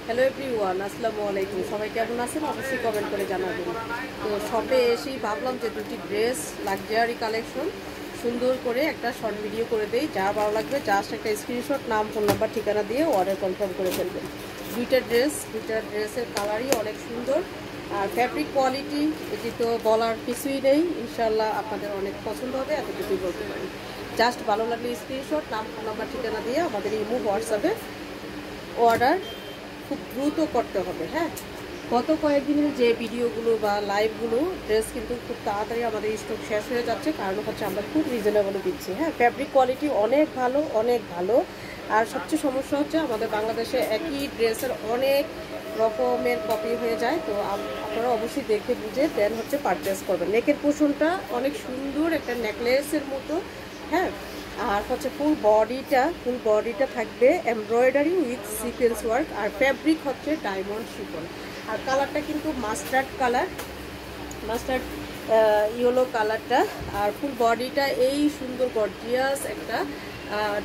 Hello everyone, আসসালামু আলাইকুম। সবাই কেমন আছেন অবশ্যই কমেন্ট করে জানাবেন। তো শপে এসেই ভাবলাম যে দুটি ড্রেস লাক্সারি কালেকশন সুন্দর করে একটা শর্ট ভিডিও করে দেই। যা ভালো লাগবে জাস্ট একটা স্ক্রিনশট, নাম, ফোন নাম্বার, ঠিকানা দিয়ে অর্ডার কনফার্ম করে ফেলবেন। দুইটা ড্রেসের কালারই অনেক সুন্দর আর ফ্যাব্রিক কোয়ালিটি এটি তো বলার কিছুই নেই। ইনশাল্লাহ আপনাদের অনেক পছন্দ হবে, এতটুকুই বলতে পারি। জাস্ট ভালো লাগলে স্ক্রিনশট, নাম, ফোন নাম্বার, ঠিকানা দিয়ে আমাদের ইমো হোয়াটসঅ্যাপে অর্ডার খুব দ্রুত করতে হবে। হ্যাঁ, গত কয়েকদিনের যে ভিডিওগুলো বা লাইভগুলো ড্রেস কিন্তু খুব তাড়াতাড়ি আমাদের স্টক শেষ হয়ে যাচ্ছে, কারণ হচ্ছে আমরা খুব রিজনেবলে দিচ্ছি। হ্যাঁ, ফ্যাব্রিক কোয়ালিটি অনেক ভালো, অনেক ভালো। আর সবচেয়ে সমস্যা হচ্ছে আমাদের বাংলাদেশে একই ড্রেসের অনেক রকমের কপি হয়ে যায়। তো আপনারা অবশ্যই দেখে বুঝে দেন হচ্ছে পারচেস করবেন। নেকের পোর্শনটা অনেক সুন্দর একটা নেকলেসের মতো। হ্যাঁ, আর হচ্ছে ফুল বডিটা থাকবে এমব্রয়ডারি উইথ সিকোয়েন্স ওয়ার্ক, আর ফ্যাব্রিক হচ্ছে ডায়মন্ড শিফন। আর কালারটা কিন্তু মাস্টার্ড ইয়েলো কালারটা। আর ফুল বডিটা এই সুন্দর গর্জিয়াস একটা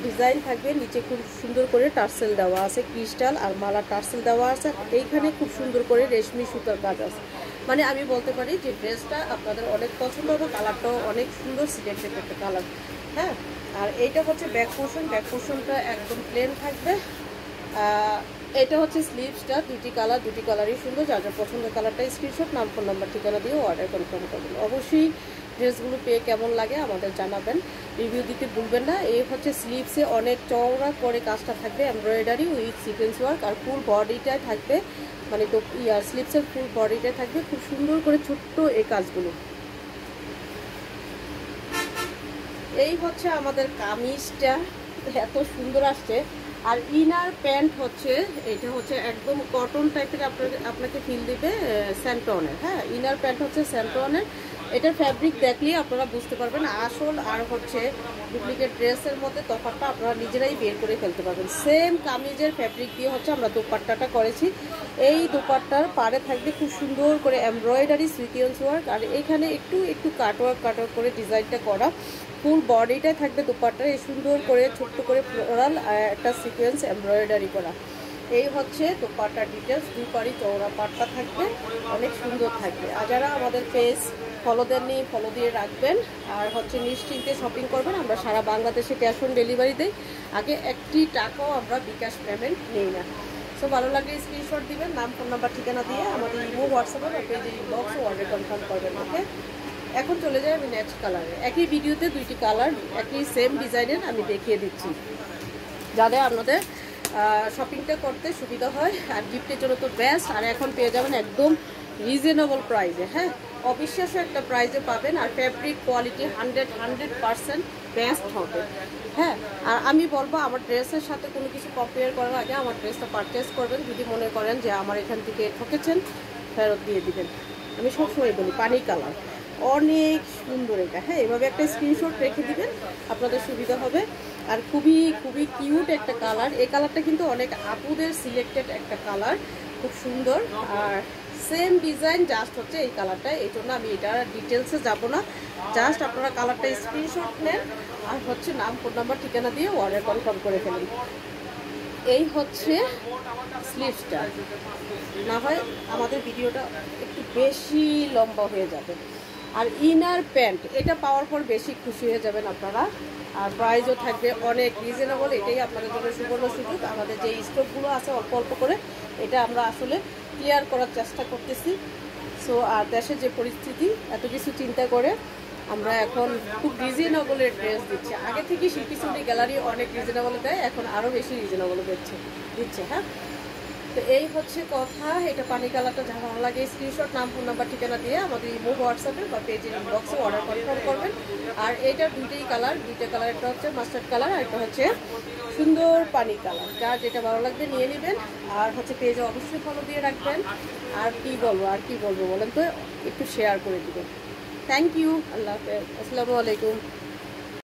ডিজাইন থাকবে। নিচে খুব সুন্দর করে টার্সেল দেওয়া আছে, ক্রিস্টাল আর মালা টার্সেল দেওয়া আছে। এইখানে খুব সুন্দর করে রেশমি সুতার কাজ আছে। মানে আমি বলতে পারি যে ড্রেসটা আপনাদের অনেক পছন্দ হবে। কালারটাও অনেক সুন্দর সিলেক্টেড একটা কালার। হ্যাঁ, আর এইটা হচ্ছে ব্যাক পোর্শনটা একদম প্লেন থাকবে। এটা হচ্ছে স্লিভসটা, দুটি কালারই সুন্দর। যার যার পছন্দের কালারটা স্ক্রিনশট, নাম, ফোন নাম্বার, ঠিকানা দিয়ে অর্ডার কনফার্ম করবেন। অবশ্যই ড্রেসগুলো পেয়ে কেমন লাগে আমাদের জানাবেন, রিভিউ দিতে ভুলবেন না। এই হচ্ছে স্লিভসে অনেক চওড়া করে কাজটা থাকবে এমব্রয়ডারি উইথ সিকোয়েন্স ওয়ার্ক, আর ফুল বডিটায় থাকবে মানে তো স্লিভসের ফুল বডিটায় থাকবে খুব সুন্দর করে ছোট্ট এই কাজগুলো। এই হচ্ছে আমাদের কামিজটা, এত সুন্দর আসছে। আর ইনার প্যান্ট হচ্ছে এটা হচ্ছে একদম কটন টাইপের, আপনাকে ফিল দিবে স্যান্টনের। হ্যাঁ, ইনার প্যান্ট হচ্ছে স্যান্টনের। এটার ফ্যাব্রিক দেখলেই আপনারা বুঝতে পারবেন আসল আর হচ্ছে ডুপ্লিকেট ড্রেসের মধ্যে তফাৎটা আপনারা নিজেরাই বের করে ফেলতে পারবেন। সেম কামিজের ফ্যাব্রিক দিয়ে হচ্ছে আমরা দোপাট্টাটা করেছি। এই দোপাট্টার পাড়ে থাকবে খুব সুন্দর করে এমব্রয়ডারি সিকোয়েন্স ওয়ার্ক, আর এখানে একটু কাটওয়ার্ক করে ডিজাইনটা করা। ফুল বডিটাই থাকবে দোপাট্টা এই সুন্দর করে ছোট্ট করে ফ্লোরাল একটা সিকোয়েন্স এমব্রয়ডারি করা। এই হচ্ছে দোপাট্টার ডিটেলস। দুই পাড়ি চওড়া পাটটা থাকবে, অনেক সুন্দর থাকবে। আর যারা আমাদের পেজ ফলো দেননি ফলো দিয়ে রাখবেন, আর হচ্ছে নিশ্চিন্তে শপিং করবেন। আমরা সারা বাংলাদেশে ক্যাশ অন ডেলিভারি দেই। আগে একটি টাকাও আমরা বিকাশ পেমেন্ট নেই না। সো ভালো লাগলে স্ক্রিনশট দিবেন, নাম, ফোন নাম্বার, ঠিকানা দিয়ে আমাদের ইমো, হোয়াটসঅ্যাপে বা পেজে ইনবক্সে অর্ডার কনফার্ম করবেন। ওকে, এখন চলে যাই আমি নেক্সট কালারে। একই ভিডিওতে দুইটি কালার একই সেম ডিজাইনের আমি দেখিয়ে দিচ্ছি, যাতে আপনাদের শপিংটা করতে সুবিধা হয়। আর গিফটের জন্য তো বেস্ট। আর এখন পেয়ে যাবেন একদম রিজনেবল প্রাইসে। হ্যাঁ, অবিশ্বাস্য একটা প্রাইসে পাবেন। আর ফ্যাব্রিক কোয়ালিটি 100% বেস্ট হবে। হ্যাঁ, আর আমি বলবো আমার ড্রেসের সাথে কোনো কিছু কম্পেয়ার করার আগে আমার ড্রেসটা পারচেস করবেন। যদি মনে করেন যে আমার এখান থেকে ঠকেছেন, ফেরত দিয়ে দিবেন। আমি সবসময় বলি পানি কালার অনেক সুন্দর এটা। হ্যাঁ, এভাবে একটা স্ক্রিনশট রেখে দিবেন, আপনাদের সুবিধা হবে। আর খুবই কিউট একটা কালার। এই কালারটা কিন্তু অনেক আপুদের সিলেক্টেড একটা কালার, খুব সুন্দর। আর সেম ডিজাইন, জাস্ট হচ্ছে এই কালারটা। এই জন্য আমি এটা ডিটেলসে যাব না, জাস্ট আপনারা কালারটা স্ক্রিনশট নেন আর হচ্ছে নাম, ফোন নাম্বার, ঠিকানা দিয়ে অর্ডার কনফার্ম করে ফেলুন। এই হচ্ছে স্লিভসটা, না হয় আমাদের ভিডিওটা একটু বেশি লম্বা হয়ে যাবে। আর ইনার প্যান্ট এটা পাওয়ার পর বেশি খুশি হয়ে যাবেন আপনারা। আর প্রাইসও থাকবে অনেক রিজনেবল। এটাই আপনাদের জন্য সুবর্ণ সুযোগ। আমাদের যে স্টকগুলো আছে অল্প অল্প করে এটা আমরা আসলে ক্লিয়ার করার চেষ্টা করতেছি। সো আর দেশের যে পরিস্থিতি, এত কিছু চিন্তা করে আমরা এখন খুব রিজনেবলের ড্রেস দিচ্ছি। আগে থেকে শিল্পী চুরি গ্যালারি অনেক রিজনেবলে দেয়, এখন আরও বেশি রিজনেবলে দিচ্ছে। হ্যাঁ, তো এই হচ্ছে কথা। এটা পানি কালারটা যা ভালো লাগে স্ক্রিনশট, নাম, ফোন নাম্বার, ঠিকানা দিয়ে আমাদের ইমো, হোয়াটসঅ্যাপে বা পেজের ইনবক্সে অর্ডার কনফার্ম করবেন। আর এইটার দুইটা কালার, একটা হচ্ছে মাস্টার্ড কালার আর একটা হচ্ছে সুন্দর পানি কালার। যার যেটা ভালো লাগবে নিয়ে নেবেন। আর হচ্ছে পেজে অবশ্যই ফলো দিয়ে রাখবেন। আর কি বলবো বলেন তো, একটু শেয়ার করে দিবেন। থ্যাংক ইউ, আল্লাহ হাফেজ, আসসালামু আলাইকুম।